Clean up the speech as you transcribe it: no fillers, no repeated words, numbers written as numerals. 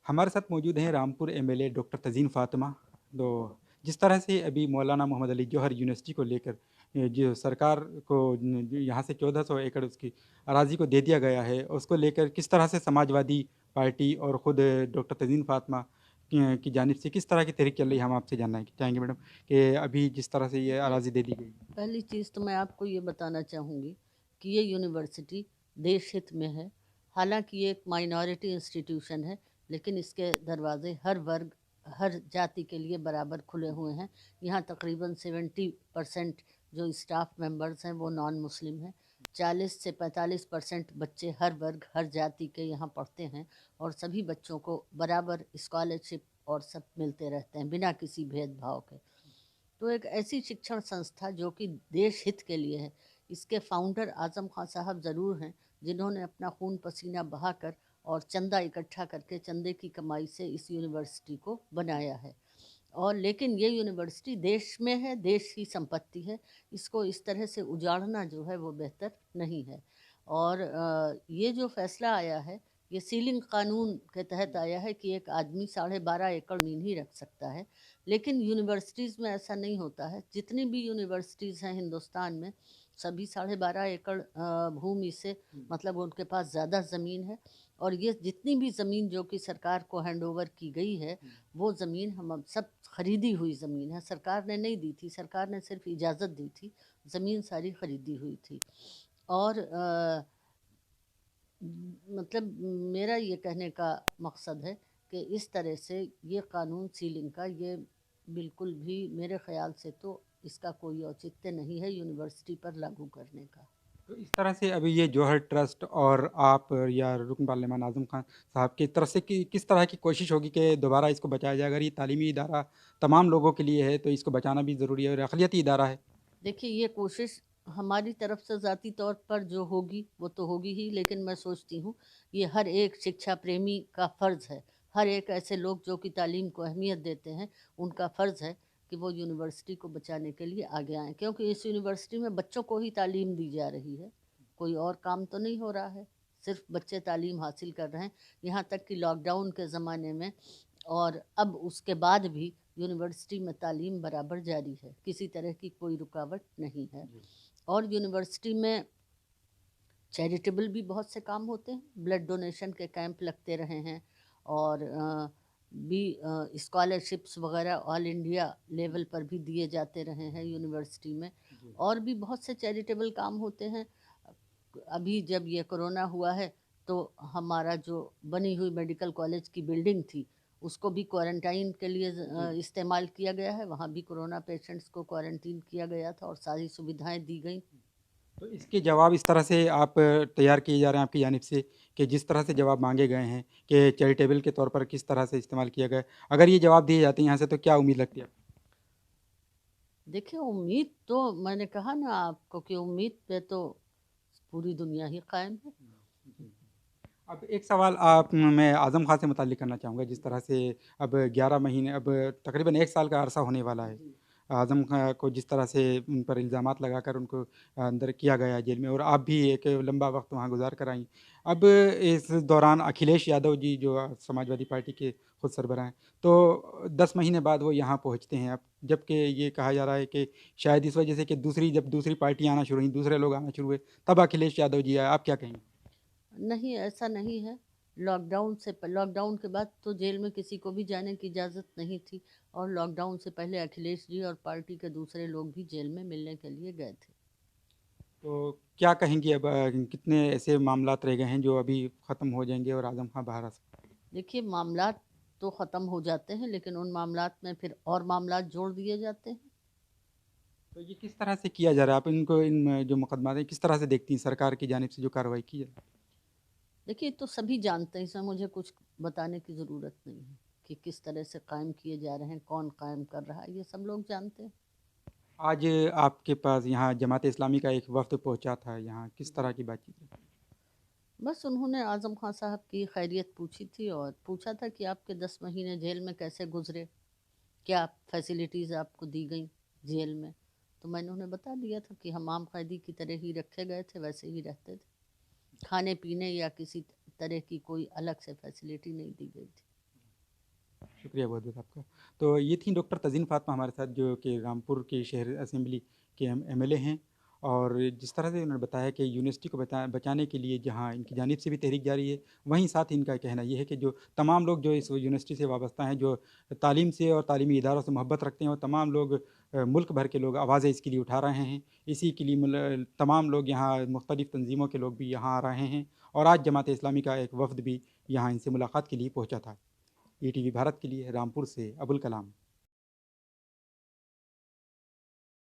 हमारे साथ मौजूद हैं रामपुर एमएलए डॉक्टर तज़ीन फ़ातिमा। तो जिस तरह से अभी मौलाना मोहम्मद अली जौहर यूनिवर्सिटी को लेकर जो सरकार को जो यहाँ से 1400 एकड़ उसकी अराज़ी को दे दिया गया है, उसको लेकर किस तरह से समाजवादी पार्टी और ख़ुद डॉक्टर तज़ीन फ़ातिमा की जानिब से किस तरह की तहरीक चल रही है, हम आपसे जानना चाहेंगे मैडम कि अभी जिस तरह से ये देखिए, अराज़ी दे दी गई। पहली चीज़ तो मैं आपको ये बताना चाहूँगी कि ये यूनिवर्सिटी देश हित में है। हालांकि ये एक माइनॉरिटी इंस्टीट्यूशन है, लेकिन इसके दरवाजे हर वर्ग, हर जाति के लिए बराबर खुले हुए हैं। यहाँ तकरीबन 70% जो स्टाफ मेंबर्स हैं वो नॉन मुस्लिम हैं। 40 से 45% बच्चे हर वर्ग, हर जाति के यहाँ पढ़ते हैं, और सभी बच्चों को बराबर स्कॉलरशिप और सब मिलते रहते हैं बिना किसी भेदभाव के। तो एक ऐसी शिक्षण संस्था जो कि देश हित के लिए है, इसके फाउंडर आज़म खान साहब ज़रूर हैं, जिन्होंने अपना खून पसीना बहाकर और चंदा इकट्ठा करके चंदे की कमाई से इस यूनिवर्सिटी को बनाया है। और लेकिन ये यूनिवर्सिटी देश में है, देश की संपत्ति है, इसको इस तरह से उजाड़ना जो है वो बेहतर नहीं है। और ये जो फैसला आया है, ये सीलिंग कानून के तहत आया है कि एक आदमी 12.5 एकड़ ज़मीन ही रख सकता है। लेकिन यूनिवर्सिटीज़ में ऐसा नहीं होता है। जितनी भी यूनिवर्सिटीज़ हैं हिंदुस्तान में, सभी 12.5 एकड़ भूमि से, मतलब उनके पास ज़्यादा ज़मीन है। और ये जितनी भी ज़मीन जो कि सरकार को हैंड ओवर की गई है, वो ज़मीन हम अब सब खरीदी हुई ज़मीन है। सरकार ने नहीं दी थी, सरकार ने सिर्फ इजाज़त दी थी, ज़मीन सारी खरीदी हुई थी। और मतलब मेरा ये कहने का मकसद है कि इस तरह से ये कानून सीलिंग का, ये बिल्कुल भी मेरे ख्याल से तो इसका कोई औचित्य नहीं है यूनिवर्सिटी पर लागू करने का। तो इस तरह से अभी ये जौहर ट्रस्ट और आप या रुकन पार्लियामान आज़म खान साहब की तरफ से किस तरह की कोशिश होगी कि दोबारा इसको बचाया जाए? अगर ये तालीमी इदारा तमाम लोगों के लिए है, तो इसको बचाना भी ज़रूरी है और अक़लियती इदारा है। देखिए, ये कोशिश हमारी तरफ से ज़ाती तौर पर जो होगी वो तो होगी ही, लेकिन मैं सोचती हूँ ये हर एक शिक्षा प्रेमी का फ़र्ज़ है। हर एक ऐसे लोग जो कि तालीम को अहमियत देते हैं, उनका फ़र्ज़ है कि वो यूनिवर्सिटी को बचाने के लिए आगे आएँ, क्योंकि इस यूनिवर्सिटी में बच्चों को ही तालीम दी जा रही है, कोई और काम तो नहीं हो रहा है, सिर्फ बच्चे तालीम हासिल कर रहे हैं। यहाँ तक कि लॉकडाउन के ज़माने में और अब उसके बाद भी यूनिवर्सिटी में तालीम बराबर जारी है, किसी तरह की कोई रुकावट नहीं है। और यूनिवर्सिटी में चैरिटेबल भी बहुत से काम होते हैं, ब्लड डोनेशन के कैंप लगते रहे हैं, और भी स्कॉलरशिप्स वगैरह ऑल इंडिया लेवल पर भी दिए जाते रहे हैं यूनिवर्सिटी में। और भी बहुत से चैरिटेबल काम होते हैं। अभी जब ये कोरोना हुआ है, तो हमारा जो बनी हुई मेडिकल कॉलेज की बिल्डिंग थी, उसको भी क्वारंटाइन के लिए इस्तेमाल किया गया है। वहाँ भी कोरोना पेशेंट्स को क्वारंटीन किया गया था और सारी सुविधाएं दी गई। तो इसके जवाब इस तरह से आप तैयार किए जा रहे हैं आपकी जानिब से कि जिस तरह से जवाब माँगे गए हैं कि चैरिटेबल के तौर पर किस तरह से इस्तेमाल किया गया है। अगर ये जवाब दिए जाते हैं यहाँ से, तो क्या उम्मीद लगती है आपको? देखिए, उम्मीद तो मैंने कहा ना आपको कि उम्मीद पे तो पूरी दुनिया ही कायम है। जी। अब एक सवाल आप मैं आज़म खां से मुताल्लिक़ करना चाहूँगा। जिस तरह से अब 11 महीने, अब तकरीबन 1 साल का अरसा होने वाला है। जी। आज़म खां को जिस तरह से उन पर इल्ज़ामात लगाकर उनको अंदर किया गया जेल में, और आप भी एक लंबा वक़्त वहाँ गुज़ार कर आईं। अब इस दौरान अखिलेश यादव जी जो समाजवादी पार्टी के खुद सरबराह हैं, तो 10 महीने बाद वो यहाँ पहुँचते हैं अब। जबकि ये कहा जा रहा है कि शायद इस वजह से कि जब दूसरी पार्टियाँ आना शुरू हुईं, दूसरे लोग आना शुरू हुए, तब अखिलेश यादव जी आए। आप क्या कहेंगे? नहीं, ऐसा नहीं है। लॉकडाउन के बाद तो जेल में किसी को भी जाने की इजाज़त नहीं थी, और लॉकडाउन से पहले अखिलेश जी और पार्टी के दूसरे लोग भी जेल में मिलने के लिए गए थे। तो क्या कहेंगी अब कितने ऐसे मामलात रह गए हैं जो अभी ख़त्म हो जाएँगे और आज़म खां बाहर आ सकते हैं? देखिए, मामलात तो ख़त्म हो जाते हैं, लेकिन उन मामलात में फिर और मामलात जोड़ दिए जाते हैं। तो ये किस तरह से किया जा रहा है? आप इनको इन जो मुकदमा हैं, किस तरह से देखती हैं सरकार की जानिब से जो कार्रवाई की है? देखिए, तो सभी जानते हैं, इसमें मुझे कुछ बताने की ज़रूरत नहीं है कि किस तरह से कायम किए जा रहे हैं, कौन कायम कर रहा है, ये सब लोग जानते हैं। आज आपके पास यहाँ जमात इस्लामी का एक वफ़्द पहुँचा था यहाँ, किस तरह की बातचीत रही? बस उन्होंने आज़म खान साहब की खैरियत पूछी थी, और पूछा था कि आपके 10 महीने जेल में कैसे गुजरे, क्या फैसिलिटीज़ आपको दी गई जेल में। तो मैंने उन्हें बता दिया था कि हम आम कैदी की तरह ही रखे गए थे, वैसे ही रहते थे। खाने पीने या किसी तरह की कोई अलग से फैसिलिटी नहीं दी गई थी। शुक्रिया बहुत-बहुत आपका। तो ये थी डॉक्टर तज़ीन फ़ातिमा हमारे साथ, जो कि रामपुर के शहर असेंबली के एमएलए हैं। और जिस तरह से उन्होंने बताया कि यूनिवर्सिटी को बचाने के लिए जहाँ इनकी जानिब से भी तहरीक जारी है, वहीं साथ ही इनका कहना ये है कि जो तमाम लोग जो इस यूनिवर्सिटी से वाबस्ता हैं, जो तालीम से और तालीमी इदारों से मोहब्बत रखते हैं, वो तमाम लोग मुल्क भर के लोग आवाज़ें इसके लिए उठा रहे हैं। इसी के लिए तमाम लोग यहाँ मुख्तलिफ़ तंज़ीमों के लोग भी यहाँ आ रहे हैं, और आज जमात इस्लामी का एक वफ़द भी यहाँ इनसे मुलाकात के लिए पहुँचा था। ईटीवी भारत के लिए रामपुर से अबुल कलाम।